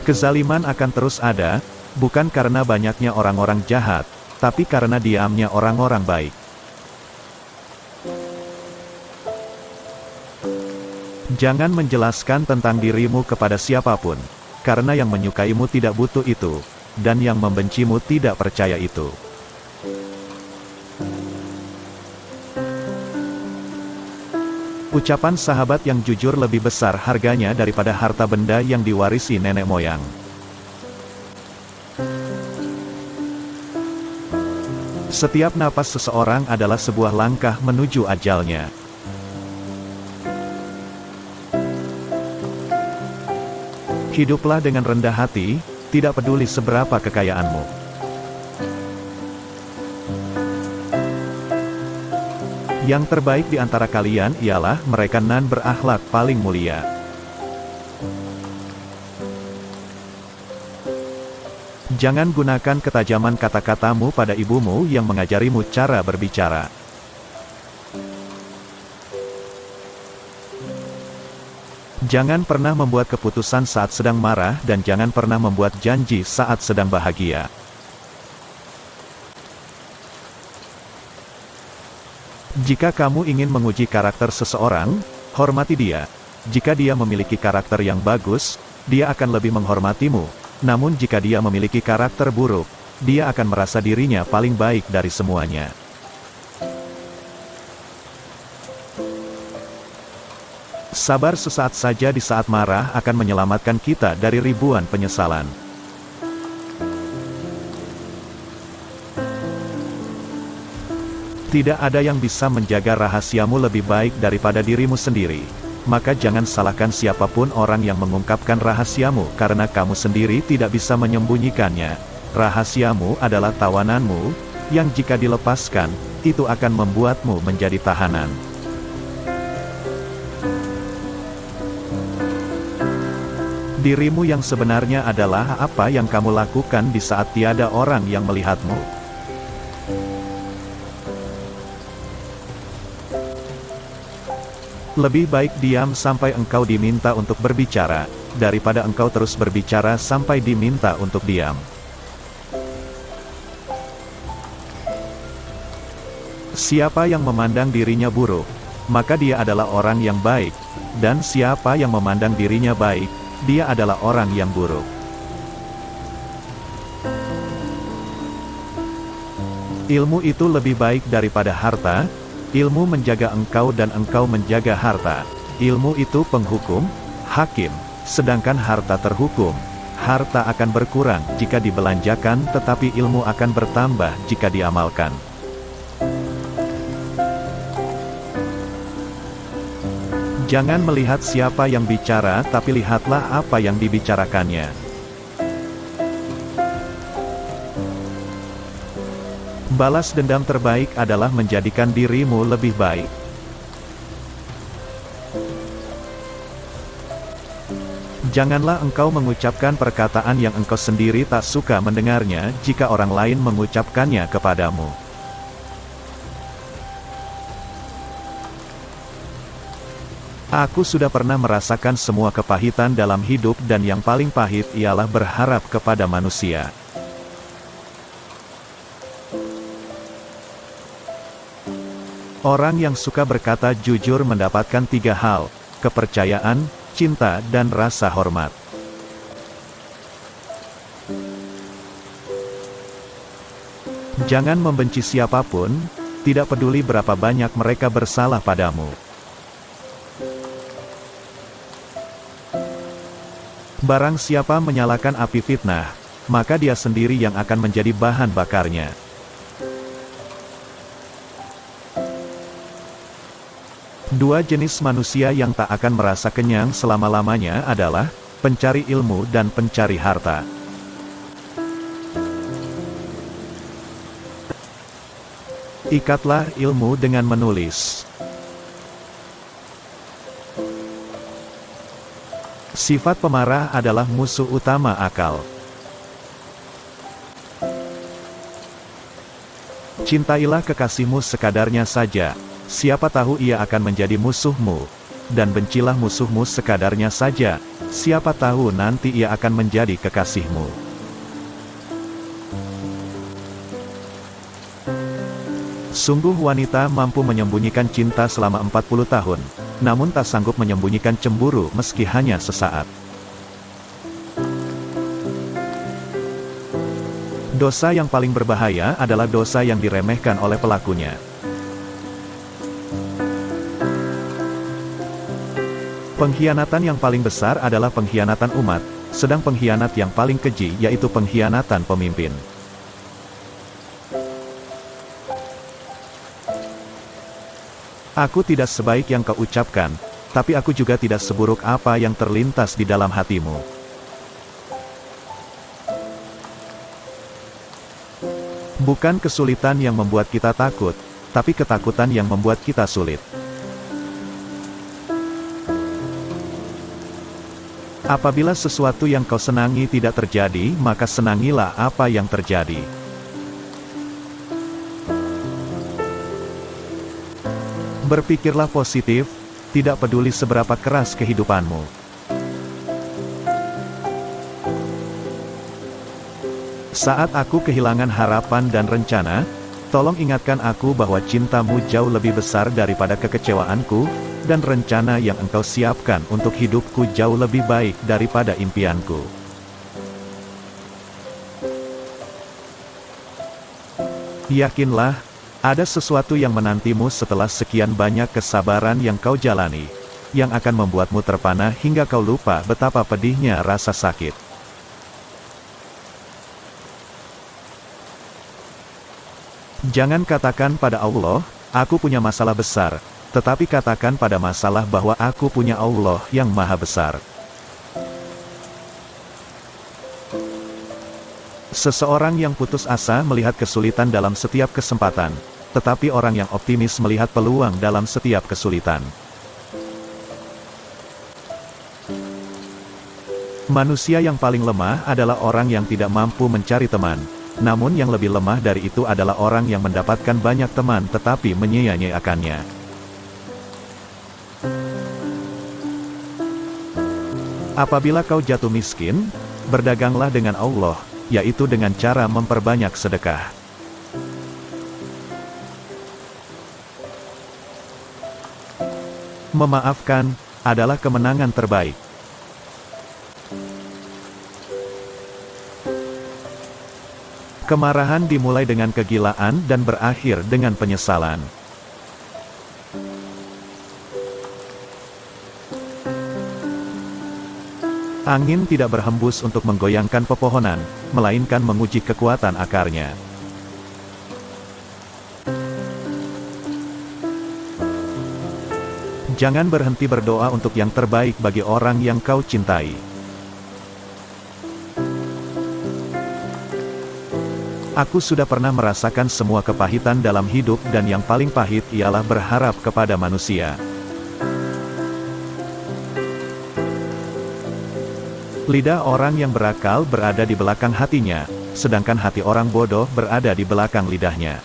Kezaliman akan terus ada, bukan karena banyaknya orang-orang jahat, tapi karena diamnya orang-orang baik. Jangan menjelaskan tentang dirimu kepada siapapun, karena yang menyukaimu tidak butuh itu, dan yang membencimu tidak percaya itu. Ucapan sahabat yang jujur lebih besar harganya daripada harta benda yang diwarisi nenek moyang. Setiap napas seseorang adalah sebuah langkah menuju ajalnya. Hiduplah dengan rendah hati, tidak peduli seberapa kekayaanmu. Yang terbaik di antara kalian ialah mereka nan berakhlak paling mulia. Jangan gunakan ketajaman kata-katamu pada ibumu yang mengajarimu cara berbicara. Jangan pernah membuat keputusan saat sedang marah dan jangan pernah membuat janji saat sedang bahagia. Jika kamu ingin menguji karakter seseorang, hormati dia. Jika dia memiliki karakter yang bagus, dia akan lebih menghormatimu. Namun jika dia memiliki karakter buruk, dia akan merasa dirinya paling baik dari semuanya. Sabar sesaat saja di saat marah akan menyelamatkan kita dari ribuan penyesalan. Tidak ada yang bisa menjaga rahasiamu lebih baik daripada dirimu sendiri. Maka jangan salahkan siapapun orang yang mengungkapkan rahasiamu karena kamu sendiri tidak bisa menyembunyikannya. Rahasiamu adalah tawananmu, yang jika dilepaskan, itu akan membuatmu menjadi tahanan. Dirimu yang sebenarnya adalah apa yang kamu lakukan di saat tiada orang yang melihatmu. Lebih baik diam sampai engkau diminta untuk berbicara, daripada engkau terus berbicara sampai diminta untuk diam. Siapa yang memandang dirinya buruk, maka dia adalah orang yang baik, dan siapa yang memandang dirinya baik, dia adalah orang yang buruk. Ilmu itu lebih baik daripada harta. Ilmu menjaga engkau dan engkau menjaga harta. Ilmu itu penghukum, hakim, sedangkan harta terhukum. Harta akan berkurang jika dibelanjakan tetapi ilmu akan bertambah jika diamalkan. Jangan melihat siapa yang bicara tapi lihatlah apa yang dibicarakannya. Balas dendam terbaik adalah menjadikan dirimu lebih baik. Janganlah engkau mengucapkan perkataan yang engkau sendiri tak suka mendengarnya jika orang lain mengucapkannya kepadamu. Aku sudah pernah merasakan semua kepahitan dalam hidup dan yang paling pahit ialah berharap kepada manusia. Orang yang suka berkata jujur mendapatkan 3 hal, kepercayaan, cinta dan rasa hormat. Jangan membenci siapapun, tidak peduli berapa banyak mereka bersalah padamu. Barang siapa menyalakan api fitnah, maka dia sendiri yang akan menjadi bahan bakarnya. Dua jenis manusia yang tak akan merasa kenyang selama-lamanya adalah pencari ilmu dan pencari harta. Ikatlah ilmu dengan menulis. Sifat pemarah adalah musuh utama akal. Cintailah kekasihmu sekadarnya saja. Siapa tahu ia akan menjadi musuhmu. dan bencilah musuhmu sekadarnya saja, siapa tahu nanti ia akan menjadi kekasihmu. Sungguh wanita mampu menyembunyikan cinta selama 40 tahun, namun tak sanggup menyembunyikan cemburu meski hanya sesaat. Dosa yang paling berbahaya adalah dosa yang diremehkan oleh pelakunya. Pengkhianatan yang paling besar adalah pengkhianatan umat, sedang pengkhianat yang paling keji yaitu pengkhianatan pemimpin. Aku tidak sebaik yang kau ucapkan, tapi aku juga tidak seburuk apa yang terlintas di dalam hatimu. Bukan kesulitan yang membuat kita takut, tapi ketakutan yang membuat kita sulit. Apabila sesuatu yang kau senangi tidak terjadi, maka senangilah apa yang terjadi. Berpikirlah positif, tidak peduli seberapa keras kehidupanmu. Saat aku kehilangan harapan dan rencana, tolong ingatkan aku bahwa cintamu jauh lebih besar daripada kekecewaanku, dan rencana yang engkau siapkan untuk hidupku jauh lebih baik daripada impianku. Yakinlah, ada sesuatu yang menantimu setelah sekian banyak kesabaran yang kau jalani, yang akan membuatmu terpana hingga kau lupa betapa pedihnya rasa sakit. Jangan katakan pada Allah, aku punya masalah besar, tetapi katakan pada masalah bahwa aku punya Allah yang maha besar. Seseorang yang putus asa melihat kesulitan dalam setiap kesempatan, tetapi orang yang optimis melihat peluang dalam setiap kesulitan. Manusia yang paling lemah adalah orang yang tidak mampu mencari teman. Namun yang lebih lemah dari itu adalah orang yang mendapatkan banyak teman tetapi menyia-nyiakannya. Apabila kau jatuh miskin, berdaganglah dengan Allah, yaitu dengan cara memperbanyak sedekah. Memaafkan adalah kemenangan terbaik. Kemarahan dimulai dengan kegilaan dan berakhir dengan penyesalan. Angin tidak berhembus untuk menggoyangkan pepohonan, melainkan menguji kekuatan akarnya. Jangan berhenti berdoa untuk yang terbaik bagi orang yang kau cintai. Aku sudah pernah merasakan semua kepahitan dalam hidup dan yang paling pahit ialah berharap kepada manusia. Lidah orang yang berakal berada di belakang hatinya, sedangkan hati orang bodoh berada di belakang lidahnya.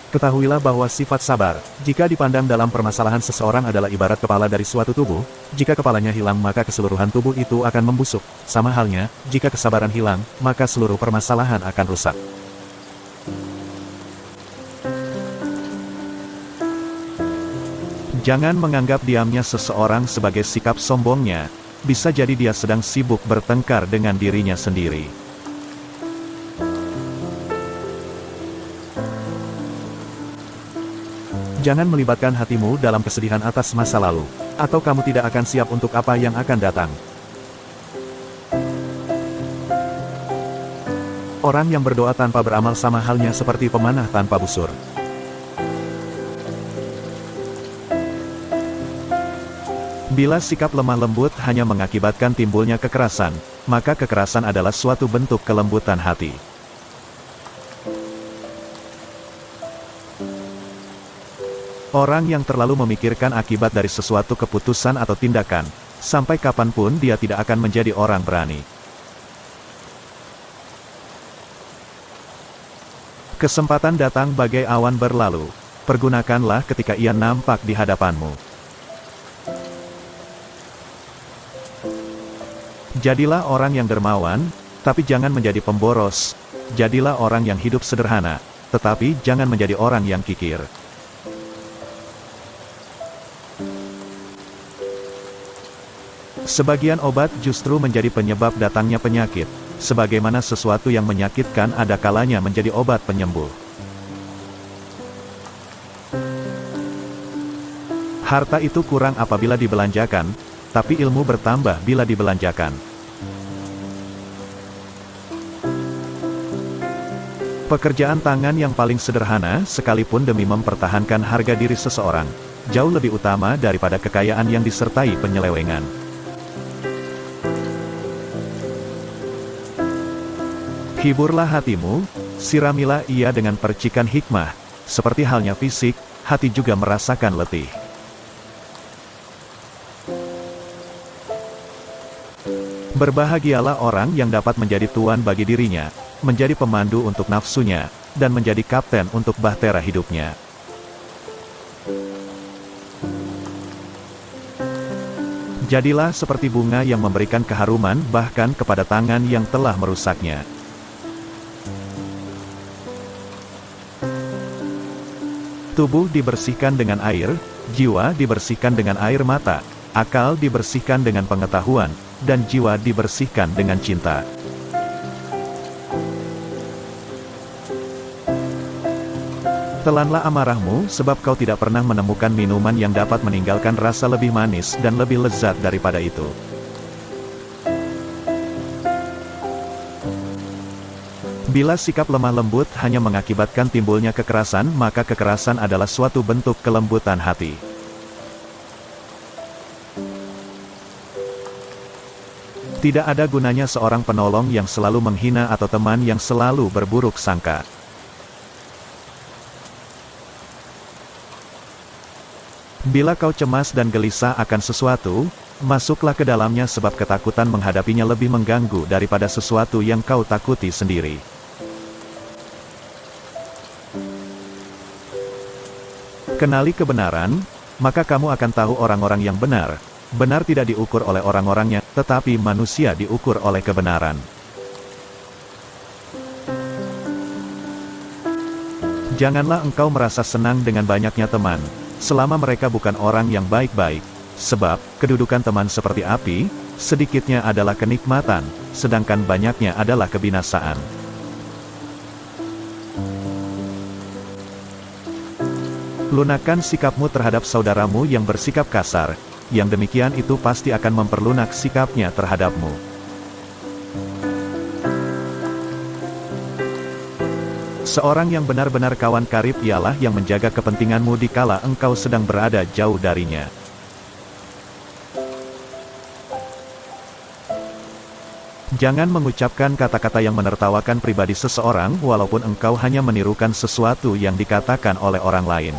Ketahuilah bahwa sifat sabar, jika dipandang dalam permasalahan seseorang adalah ibarat kepala dari suatu tubuh, jika kepalanya hilang maka keseluruhan tubuh itu akan membusuk. Sama halnya, jika kesabaran hilang, maka seluruh permasalahan akan rusak. Jangan menganggap diamnya seseorang sebagai sikap sombongnya, bisa jadi dia sedang sibuk bertengkar dengan dirinya sendiri. Jangan melibatkan hatimu dalam kesedihan atas masa lalu, atau kamu tidak akan siap untuk apa yang akan datang. Orang yang berdoa tanpa beramal sama halnya seperti pemanah tanpa busur. Bila sikap lemah lembut hanya mengakibatkan timbulnya kekerasan, maka kekerasan adalah suatu bentuk kelembutan hati. Orang yang terlalu memikirkan akibat dari sesuatu keputusan atau tindakan, sampai kapanpun dia tidak akan menjadi orang berani. Kesempatan datang bagai awan berlalu, Pergunakanlah ketika ia nampak di hadapanmu. Jadilah orang yang dermawan, tapi jangan menjadi pemboros. Jadilah orang yang hidup sederhana, tetapi jangan menjadi orang yang kikir. Sebagian obat justru menjadi penyebab datangnya penyakit, sebagaimana sesuatu yang menyakitkan ada kalanya menjadi obat penyembuh. Harta itu kurang apabila dibelanjakan, tapi ilmu bertambah bila dibelanjakan. Pekerjaan tangan yang paling sederhana, sekalipun demi mempertahankan harga diri seseorang, jauh lebih utama daripada kekayaan yang disertai penyelewengan. Hiburlah hatimu, siramilah ia dengan percikan hikmah, seperti halnya fisik, hati juga merasakan letih. Berbahagialah orang yang dapat menjadi tuan bagi dirinya, menjadi pemandu untuk nafsunya, dan menjadi kapten untuk bahtera hidupnya. Jadilah seperti bunga yang memberikan keharuman bahkan kepada tangan yang telah merusaknya. Tubuh dibersihkan dengan air, jiwa dibersihkan dengan air mata, akal dibersihkan dengan pengetahuan, dan jiwa dibersihkan dengan cinta. Telanlah amarahmu, sebab kau tidak pernah menemukan minuman yang dapat meninggalkan rasa lebih manis dan lebih lezat daripada itu. Bila sikap lemah lembut hanya mengakibatkan timbulnya kekerasan, maka kekerasan adalah suatu bentuk kelembutan hati. Tidak ada gunanya seorang penolong yang selalu menghina atau teman yang selalu berburuk sangka. Bila kau cemas dan gelisah akan sesuatu, masuklah ke dalamnya sebab ketakutan menghadapinya lebih mengganggu daripada sesuatu yang kau takuti sendiri. Kenali kebenaran, maka kamu akan tahu orang-orang yang benar. Benar tidak diukur oleh orang-orangnya, tetapi manusia diukur oleh kebenaran. Janganlah engkau merasa senang dengan banyaknya teman, selama mereka bukan orang yang baik-baik, sebab kedudukan teman seperti api, sedikitnya adalah kenikmatan, sedangkan banyaknya adalah kebinasaan. Lunakan sikapmu terhadap saudaramu yang bersikap kasar, yang demikian itu pasti akan memperlunak sikapnya terhadapmu. Seorang yang benar-benar kawan karib ialah yang menjaga kepentinganmu dikala engkau sedang berada jauh darinya. Jangan mengucapkan kata-kata yang menertawakan pribadi seseorang walaupun engkau hanya menirukan sesuatu yang dikatakan oleh orang lain.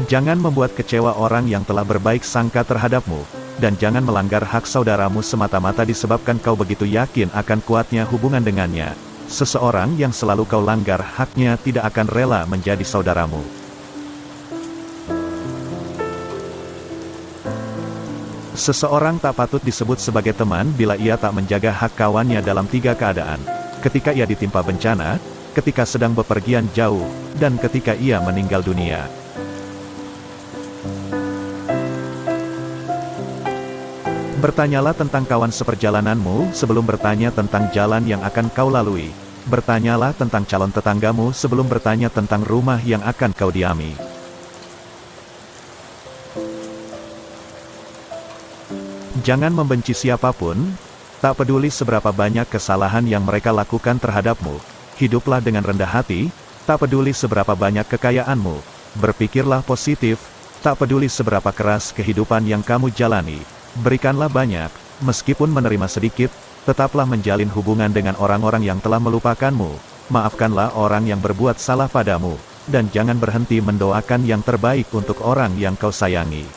Jangan membuat kecewa orang yang telah berbaik sangka terhadapmu, dan jangan melanggar hak saudaramu semata-mata disebabkan kau begitu yakin akan kuatnya hubungan dengannya. Seseorang yang selalu kau langgar haknya tidak akan rela menjadi saudaramu. Seseorang tak patut disebut sebagai teman bila ia tak menjaga hak kawannya dalam 3 keadaan: ketika ia ditimpa bencana, ketika sedang bepergian jauh, dan ketika ia meninggal dunia. Bertanyalah tentang kawan seperjalananmu sebelum bertanya tentang jalan yang akan kau lalui. Bertanyalah tentang calon tetanggamu sebelum bertanya tentang rumah yang akan kau diami. Jangan membenci siapapun, tak peduli seberapa banyak kesalahan yang mereka lakukan terhadapmu. Hiduplah dengan rendah hati, tak peduli seberapa banyak kekayaanmu. Berpikirlah positif, tak peduli seberapa keras kehidupan yang kamu jalani. Berikanlah banyak, meskipun menerima sedikit, tetaplah menjalin hubungan dengan orang-orang yang telah melupakanmu, maafkanlah orang yang berbuat salah padamu, dan jangan berhenti mendoakan yang terbaik untuk orang yang kau sayangi.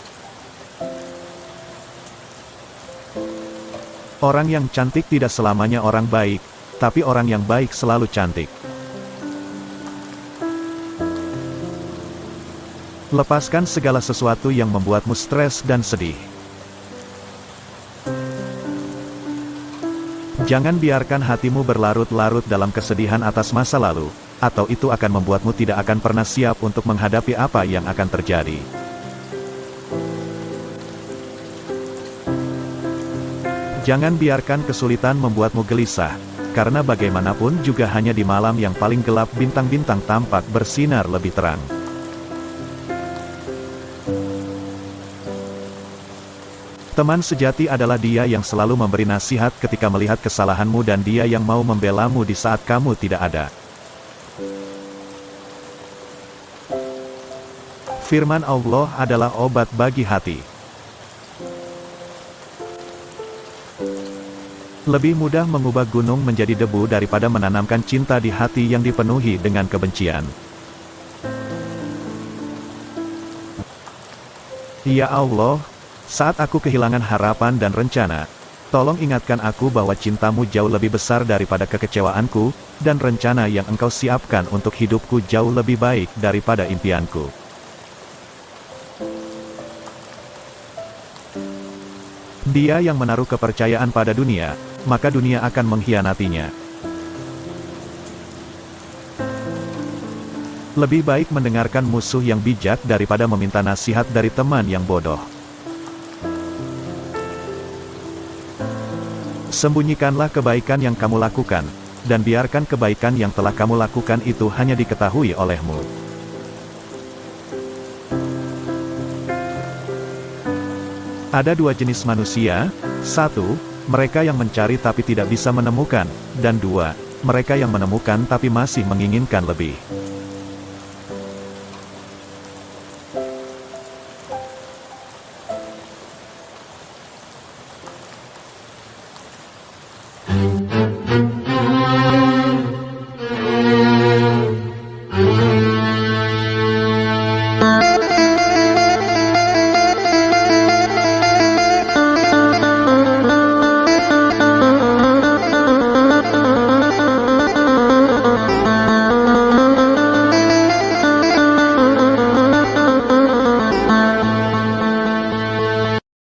Orang yang cantik tidak selamanya orang baik, tapi orang yang baik selalu cantik. Lepaskan segala sesuatu yang membuatmu stres dan sedih. Jangan biarkan hatimu berlarut-larut dalam kesedihan atas masa lalu, atau itu akan membuatmu tidak akan pernah siap untuk menghadapi apa yang akan terjadi. Jangan biarkan kesulitan membuatmu gelisah, karena bagaimanapun juga hanya di malam yang paling gelap bintang-bintang tampak bersinar lebih terang. Teman sejati adalah dia yang selalu memberi nasihat ketika melihat kesalahanmu dan dia yang mau membelamu di saat kamu tidak ada. Firman Allah adalah obat bagi hati. Lebih mudah mengubah gunung menjadi debu daripada menanamkan cinta di hati yang dipenuhi dengan kebencian. Ya Allah, saat aku kehilangan harapan dan rencana, tolong ingatkan aku bahwa cintamu jauh lebih besar daripada kekecewaanku, dan rencana yang engkau siapkan untuk hidupku jauh lebih baik daripada impianku. Dia yang menaruh kepercayaan pada dunia, maka dunia akan mengkhianatinya. Lebih baik mendengarkan musuh yang bijak daripada meminta nasihat dari teman yang bodoh. Sembunyikanlah kebaikan yang kamu lakukan, dan biarkan kebaikan yang telah kamu lakukan itu hanya diketahui olehmu. Ada dua jenis manusia, satu, mereka yang mencari tapi tidak bisa menemukan, dan dua, mereka yang menemukan tapi masih menginginkan lebih.